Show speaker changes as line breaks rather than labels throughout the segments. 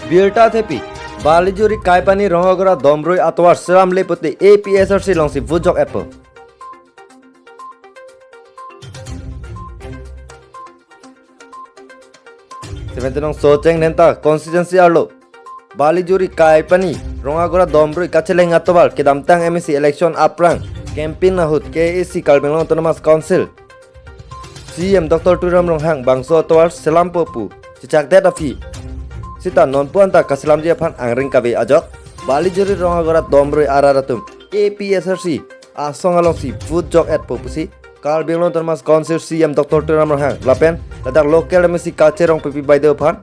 Birta Tepi, Balijuri Kaipani Rongagora Dombroi Atwar Seram Lepote APSRC Longsi Vujok Apple. Sebenarnya Soceng Nenta Konstitusi Arlo, Balijuri Kaipani Rongagora Dombroi Kacheleng Atwar Kedamtang MSC Election Aprang Campaign Nahut KAC Kalbeng Autonomous Council. CM Dr. Turam Ronghang Bangso Atwar Selam Popu Cicak Detafi. Sita non puanta kasilam dia pan angring kabe ajok Balijuri Rongagora Dombroi Araratum APSRC asong along si food jok at popusi Kal Binglong Thomas Council CM Dr. Turam Rohang lapen dadak local MSC kacerong pipi by the pan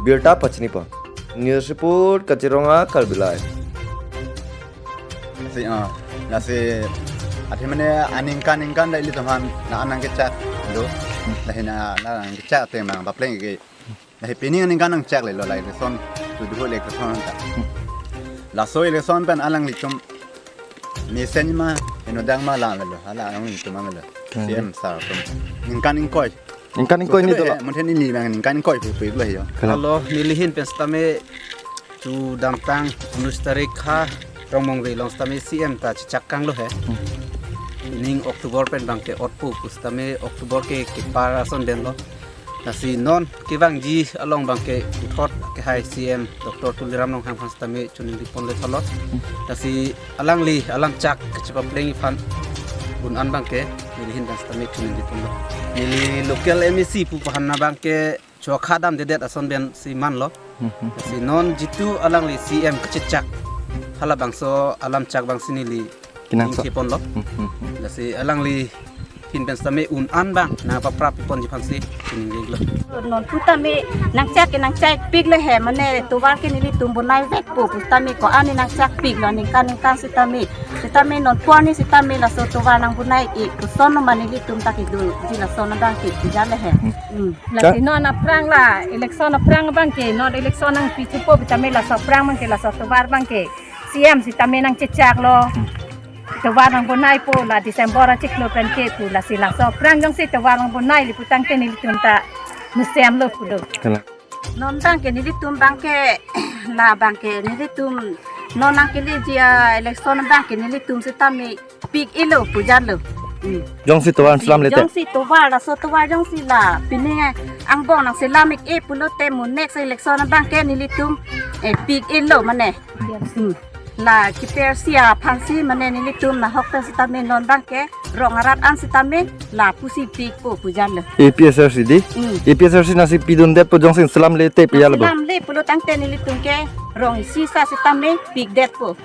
Birta Pachini pa News report kaceronga kalbilai
nasi ati mana aningkan dah ili teman na anang kecak do lahina na anang kecak te mang bapleng ke nah pining aningkan ang cek le lo lai son tu du le ke son ta la so le son pen alang litum ni sen ma eno dang ma la lo ala ang litum ma lo siem sa tum ingkan ingkoi
ni to
mun ten ni mang ingkan ingkoi pu lo yo
Halo, nilihin penstame tu damtang nustarikha romong ve long stame CM ta chakang lo he. Ning Oktober pen bangke otpu pustame Oktober ke para son den lo. Nasi non kibang ji along bangke uthot ke hai CM Dr. Tuliram long hang stame chunin dipon le tholot. Nasi alang li alang chak kechipa plengi fan bun an bangke nilihin penstame chunin dipon lo. Nili local MEC pu pahanna bangke chokha dam dedet ason ben si man lo. Si non jitu alang li CM kecicak hala bangso alam cak bang sini li
Kinangso.
pon lo si alang li hin ben stame un an bang na pa prap pon jipan si ini lo
non putami nang cak pig le he mane tuwar ke nili tumbunai vek pu putami ko ani nang cak pig lo ning kan sitami non puani sitami la so tuwar nang bunai i kuson no manili tum tak idu jila sono dang ki jale he
la no na prang la election na prang bang ke no election nang pichu po bitame la so prang bang ke la so tuwar bang ke CM sitame nang cecak lo tuwar nang bunai po la Desember ciklo pen ke pu la sila so prang jong si tuwar nang bunai li putang ke nili tum ta museum lo pu do
non dang ke nili tum bang ke la bang ke nili tum non nang ke li dia election bang ke nili tum sitami pig ilo pu jalo
Jong si tuan Islam lete.
Jong si tuwar la so tuwar jong si la pininga ang bong nang Islamic e pulo te mo next election bang ke nili tum pig ilo mane la kiper sia phansi mane nili tum na hokta sitame non bangke rongarat an sitame la pusi pig po pujan le
APSRC di APSRC nasi pidun det po jong si Islam lete piyala bo
Islam le pulo tang te nili tum ke rong sisa sitame pig det po